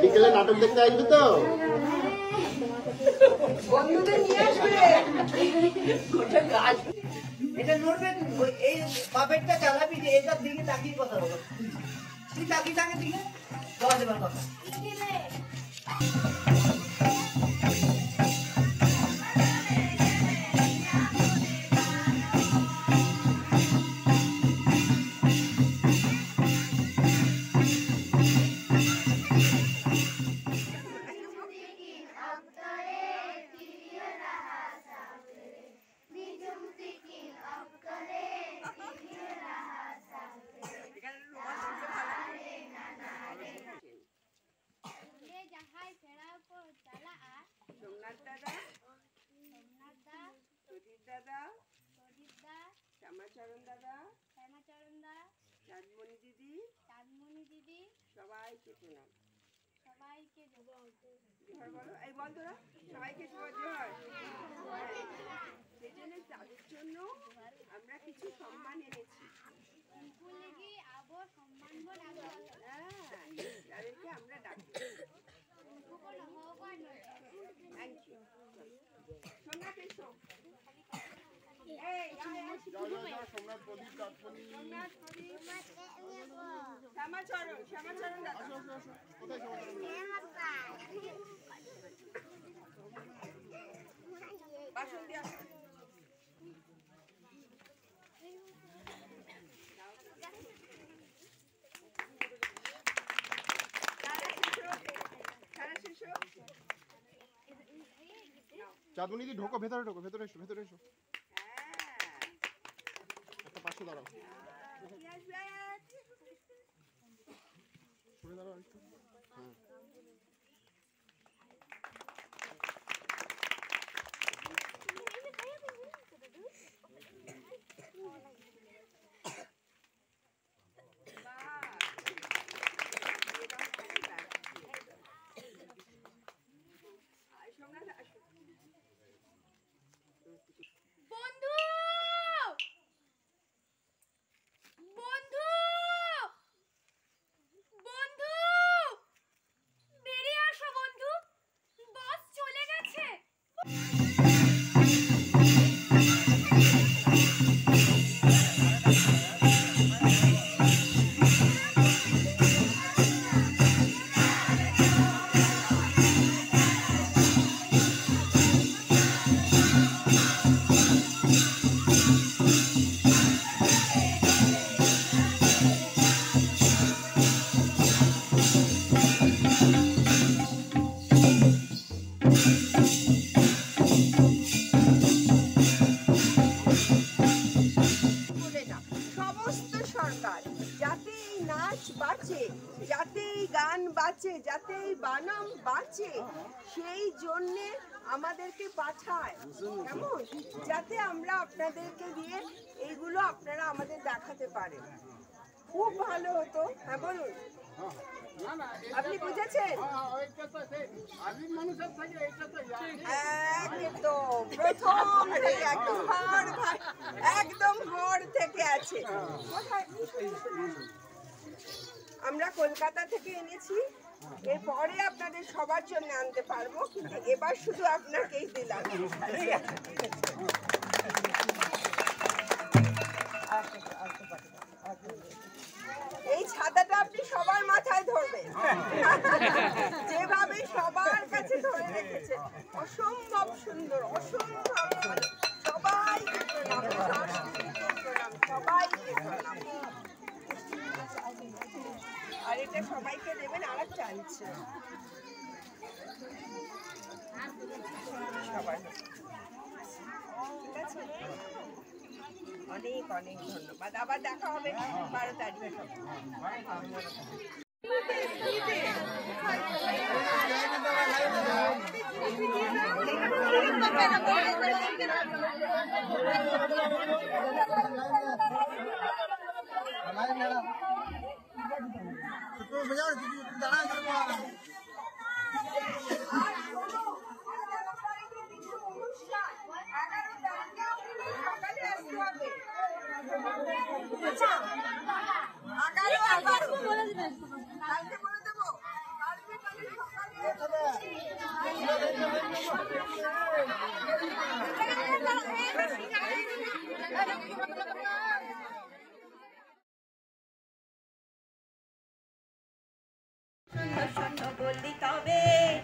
বিকেলে নাটক দেখতে আসবে তো বন্ধুদের নিয়ে আসবে। এটা নড়বে, এই পাপেটটা চালাবি যে এটার দিকে তাকিয়ে কথা বলো। তুই তাকিয়ে থাকে দিকে জল দেবার কথা। সোমনাথ দাদা, প্রদীপ দাদা, শ্যামাচরণ দাদা, চাঁদমণি দিদি, সবাইকে প্রণাম। জোহর বলো, এই বল তোরা সবাইকে জোহর। সেই জন্য তাদের জন্য আমরা কিছু সম্মান এনেছি। তাদেরকে আমরা ডাকবো। Thank you. সোমনাথ এসো। সোমনাথ প্রদীপ কাঠমণি শ্যামাচরণ দাদা কোথায় বাসন দিয়ে আসো। চাঁদমণি দি ঢোকো, ভেতরে ঢোকো, ভেতরে এসো, ভেতরে এসো। একটা পাশে দাঁড়াও, সরে দাঁড়াও একটু। হ্যাঁ যাতে এই বানাম বাঁচে সেই জন্যে আমাদেরকে পাঠায়, কেমন, যাতে আমরা আপনাদেরকে দিয়ে এইগুলো আপনারা আমাদের দেখাতে পারেন। খুব ভালো হতো। হ্যাঁ বলুন, আপনি বুঝেছেন? একদম প্রথম থেকে একদম ঘর থেকে আছে। আমরা কলকাতা থেকে এনেছি, এরপরে আপনাদের সবার জন্য আনতে পারবো, কিন্তু এবার শুধু আপনাকেই দিলাম। এই ছাতাটা আপনি সবার মাথায় ধরবেন, যেভাবে সবার কাছে ধরে রেখেছেন, অসম্ভব সুন্দর, অসম্ভব ভালো। সবাইকে প্রণাম, সবাইকে প্রণাম। এটা সবাইকে দেবেন আর চালছে সবাই ঠিক আছে অনেক অনেক ধন্যবাদ আবার দেখা হবে 12 তারিখে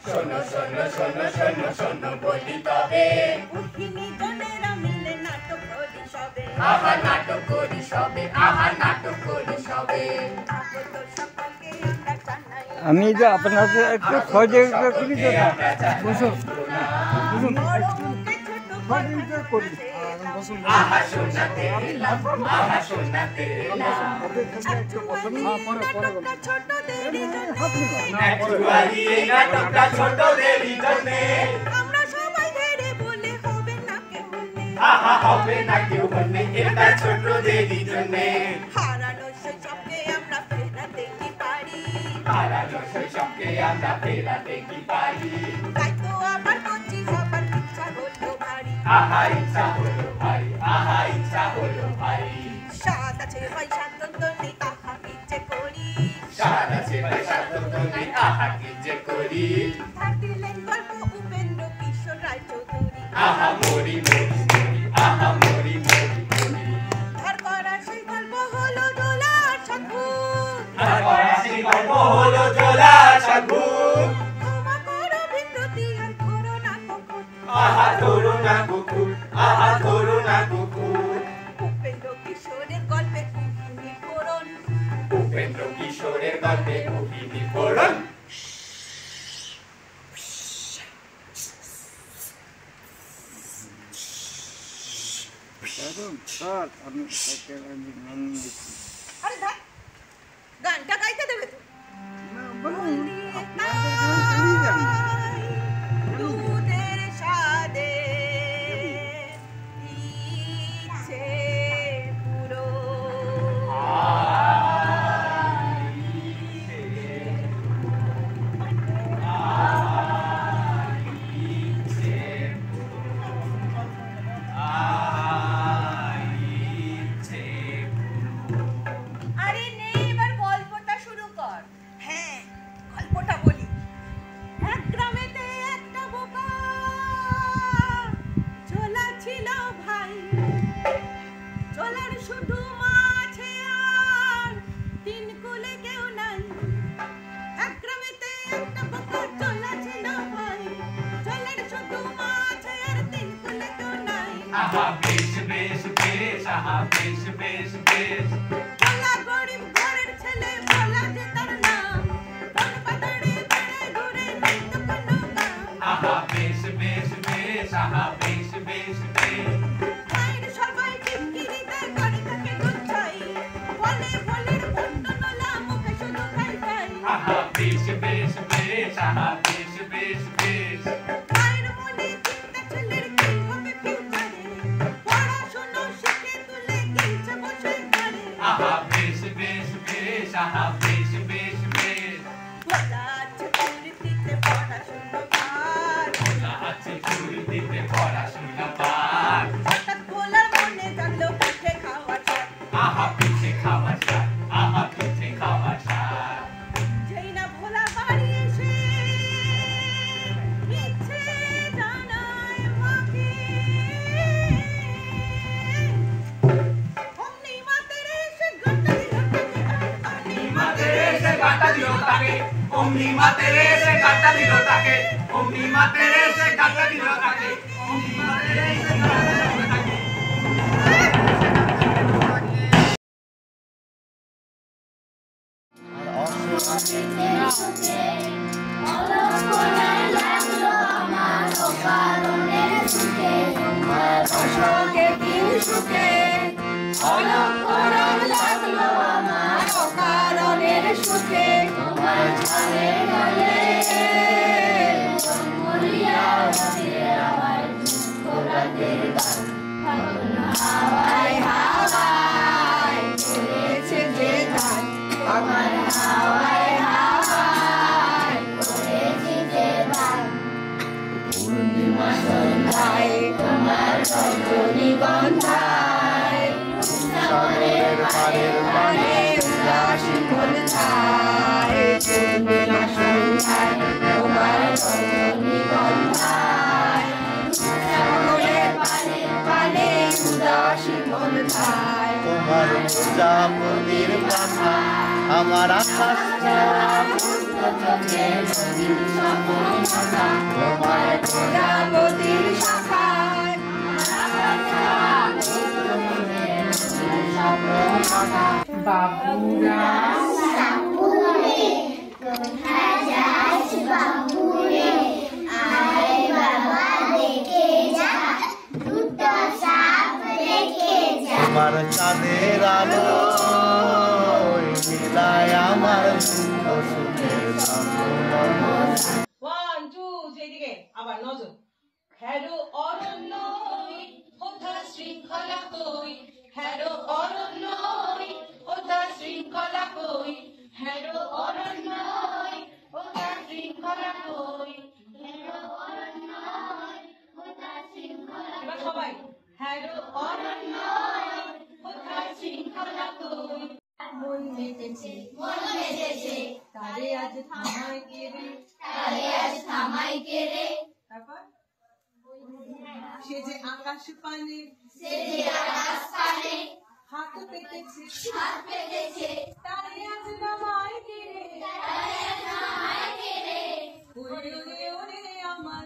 শোনো শোনো শোনো শোনো শোনো বলি তবে উঠিনি জনেরা মিলে নাটক করি সবে আহা নাটক করি সবে আহা নাটক করি সবে সকলকে আমরা জানাই আমি যে আপনাদের একটু সহযোগিতা করি তো বসো বসুন সহযোগিতা করি আহা শোনাতে এলাম আহা শোনাতে এলাম নাটকটা ছোটদেরই জন্যে আমরা সবাই ধরে বলে হবে না কেউ আহা হবে না কেউ বললে এটা ছোটদেরই জন্যে হারানো শৈশবকে আমরা ফেরাতে কি পারি হারানো শৈশবকে আমরা ফেরাতে কি পারি তাই তো আমার করছি সবার ইচ্ছা হলো ভারী আহা ইচ্ছা হলো ভাই আহা ইচ্ছা হলো ভাই সাত আছে ভাই সাতন্ত নেই আহা ইচ্ছে করি সাত আছে ভাই সাতন্ত নেই আহা ইচ্ছে করি থাকিলেন গল্প উপেন্দ্র কিশোর রায় চৌধুরী আহা মরি মরি মরি আহা মরি মরি মরি ধার করা সেই গল্প হলো জোলার সাধু ধার করা সেই গল্প হলো জোলার সাধু ক্ষমা করো বিব্রতি আর করো না কুকুর আহা ধরো না কুকুর আহা ধরো না কুকুর উপেন্দ্র কিশোরের গল্পে কুহিনী পড়ুন উপেন্দ্র কিশোরের গল্পে কুহিনী পড়ুন স্যার আমি আরে গানটা গাইতে দেবে তো দুধের স্বাদে ইচ্ছে পুরো আরে নে এবার গল্পটা শুরু কর হ্যাঁ গল্পটা বলি এক গ্রামেতে একটা বোকা চলা ছিল ভাই চলার শুধু মাছে আর তিন কুলে কেউ নাই এক গ্রামেতে একটা বোকা চলা ছিল ভাই চলার শুধু মাছে আর তিন কুলে কেউ নাই আহা বেশ বেশ বেশ আহা বেশ বেশ বেশ বলা গরিব ঘরের ছেলে বলা যে তার নাম বন পাতাড়ে বেড়ে ঘুরে নাই তো কোনো গাম আহা বেশ বেশ বেশ আহা বেশ বেশ বেশ মায়ের সবাই টিটকিরি দেয় ঘরে থাকে দুধ চাই বলে বলের বন্ধ নলা মুখে শুধু খাই খাই আহা বেশ বেশ বেশ আহা বেশ বেশ বেশ মায়ের মনে চিন্তা ছেলের কি হবে ফিউচারে পড়াশোনা শিখে তুলে গিলছে বসে ঘরে আহা বেশ বেশ বেশ আহা বেশ বেশ বেশ বলা আছে পরিস্থিতিতে পড়াশোনা পার বলা আছে চুল দিতে পড়াশোনা পার হঠাৎ বলার মনে জানলো পিঠে খাওয়া চাই আহা পিঠে খাওয়া সার আহা পিঠে খাওয়া সার যেই না ভোলা বাড়ি এসে ইচ্ছে জানায় মাকে অমনি মাতের এসে গাঁটা দিল তাকে অমনি মাতের এসে গাঁটা দিল তাকে অমনি মাতের এসে গাঁটা দিল তাকে অমনি মাতের এসে গাঁটা দিল তাকে আর সুখে দিন সুখে অলক্ষ রং লাগলো আমার অকারণের সুখে তোমার ঝালের গলে মরিয়া বলে আমার রাতের গান হাওয়ায় হাওয়ায় করেছে যে গান আমার হাওয়ায় হাওয়ায় করেছে যে গান পূর্ণিমা সন্ধ্যায় তোমার রজনীগন্ধায় সাগরের পাড়ের পাড়ে উদাসী মনটায় পূর্ণিমা সন্ধ্যায় তোমার রজনীগন্ধায় সাগরের পাড়ের পাড়ে উদাসী মনটায় তোমার প্রজাপতির কথা আমার আকাশ তোমার প্রজাপতির শাখায় বাবুরা তোমার চাঁদের আলো মিলায় আমার সুখের ওয়ান টু যেদিকে আবার নজর হ্যারো অরণ্য কোথা শৃঙ্খলা কই হ্যারো অরণ্য কোথা শৃঙ্খলা কই হ্যারো অরণ্য কোথা শৃঙ্খলা কই এবার সবাই হ্যারো অরণ্য কোথা শৃঙ্খলা কই মন মেতেছে তারে আজ থামাই কে রে তারপর সে যে আকাশ পানে হাত পেতেছে তারে আজ নামাই কে রে ওরে ওরে আমার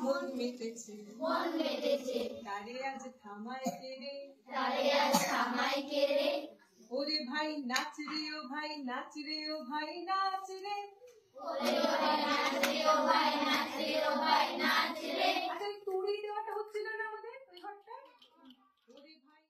মন মেতেছে তারে আজ থামাই কে রে ওরে ভাই নাচ রে ও ভাই নাচ রে ও ভাই নাচ রে আচ্ছা ওই তুড়ি দেওয়াটা হচ্ছিল না আমাদের ওই ঘরটা ওরে ভাই